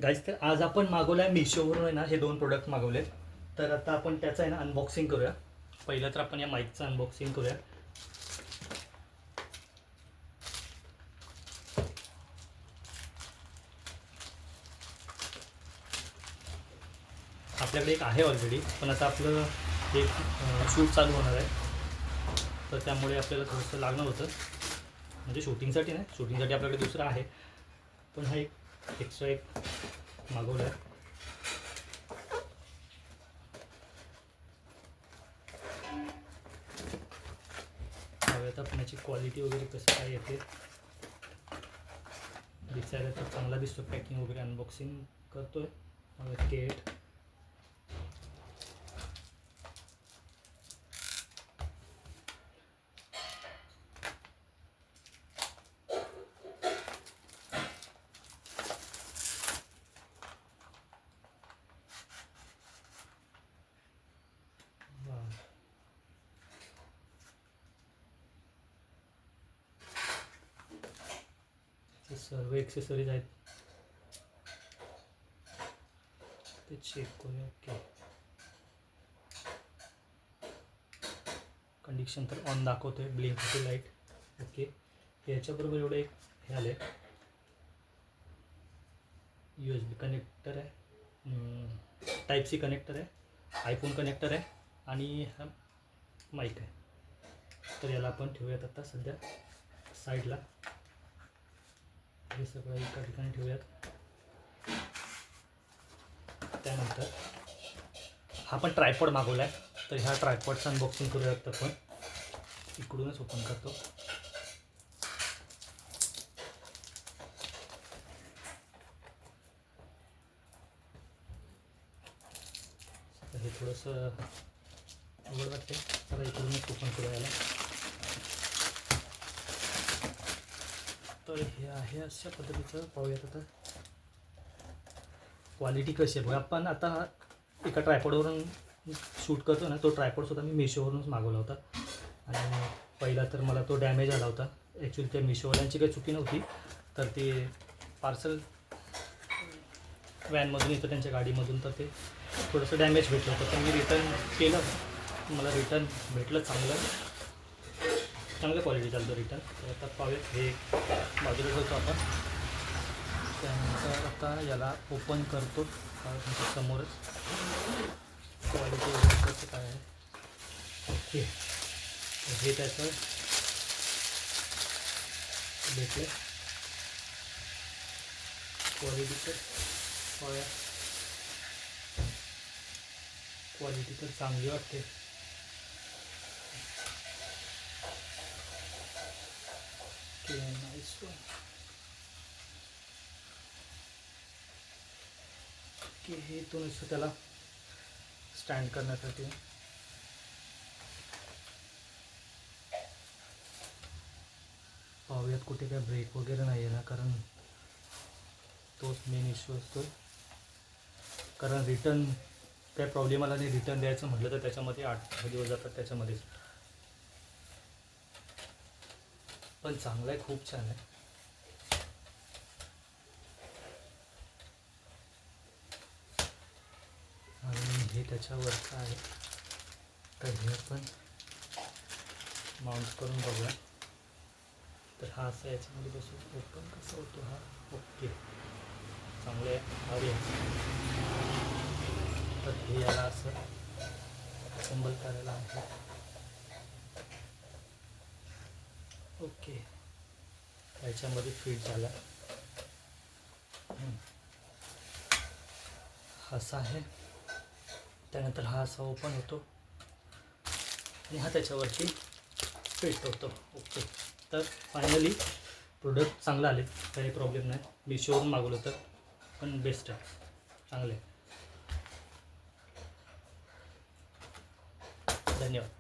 Guys तर आज आपण मागवलं आहे मिशोवरून आहे ना, हे 2 प्रोडक्ट मागवलेत. तर आता आपण त्याचं आहे ना अनबॉक्सिंग करूया. पहिलं तर आपण या माईकचं अनबॉक्सिंग करूया. आपल्याकडे एक आहे ऑलरेडी, पण आता आपलं एक शूट चालू होणार आहे, तर त्यामुळे आपल्याला थोडंसं लागणार होतं. म्हणजे शूटिंगसाठी नाही, शूटिंगसाठी आपल्याकडे दुसरं आहे, पण हा एक एक्स्ट्रा एक मागवला आहे. हव्यात आपण याची क्वालिटी वगैरे कसं काय येते. दिसायला तर चांगला दिसतो. पॅकिंग वगैरे अनबॉक्सिंग करतोय. केट सर्व एक्सेसरीज आहेत ते चेक करूया. ओके, कंडिशन तर ऑन दाखवतोय, ब्लिंक होते लाईट. ओके, याच्याबरोबर एवढं एक हे आले, USB कनेक्टर आहे, टाईप सी कनेक्टर आहे, आयफोन कनेक्टर आहे आणि हा माईक आहे. तर याला आपण ठेवूयात आता सध्या साईडला. हे सगळं एका ठिकाणी ठेवूयात. त्यानंतर हा पण ट्रायपॉड मागवला आहे, तर ह्या ट्रायपॉडचं अनबॉक्सिंग करूयात. आपण इकडूनच ओपन करतो. हे थोडंसं अवघड वाटते, तर इकडूनच ओपन करूया याला. तर हे आहे अशा पद्धतीचं. पाहूयात आता क्वालिटी कशी आहे. बघा, आपण आता एका ट्रायपॉडवरून शूट करतो ना, तो ट्रायपॉडसुद्धा मी मिशोवरूनच मागवला होता. आणि पहिला तर मला तो डॅमेज आला होता. ॲक्च्युली त्या मिशोवाल्यांची काही चुकी नव्हती, तर ते पार्सल व्हॅनमधून येतं त्यांच्या गाडीमधून, तर ते थोडंसं डॅमेज भेटलं होतं. तर मी रिटर्न केलं, मला रिटर्न भेटलं चांगल्या क्वालिटी चालतं रिटर्न. तर आता पाहूयात, हे बाजूला ठेवतो आपण. त्यानंतर आता याला ओपन करतो तुमच्या समोरच. क्वालिटी वगैरे कसं काय आहे. ओके, हे त्याचं भेटलं. क्वालिटी तर पाहूया, क्वालिटी तर चांगली वाटते. Nice one. की हे इथून असं त्याला स्टँड करण्यासाठी पाहूयात कुठे काय ब्रेक वगैरे नाही आहे ना, कारण तोच मेन इश्यू असतो. कारण रिटर्न काय प्रॉब्लेम आला नाही, रिटर्न द्यायचं म्हटलं तर त्याच्यामध्ये 8 दिवस जातात त्याच्यामध्येच. पण चांगलं आहे, खूप छान आहे. आणि हे त्याच्यावरचं आहे, तर हे आपण माउंट करून बघूया. तर हा असं याच्यामध्ये बसून ओपन कसा होतो हा. ओके, चांगलं आहे, भारी आहे. तर हे याला असं असेंबल करायला आहे. ओके, याच्यामध्ये फिट झाला. असा आहे. त्यानंतर हा असा ओपन होतो आणि हा त्याच्यावरती फिट होतो. ओके, तर फायनली प्रोडक्ट चांगलं आले, काही प्रॉब्लेम नाही. मिशोवरून मागवलं तर पण बेस्ट आहे, चांगलं आहे. धन्यवाद.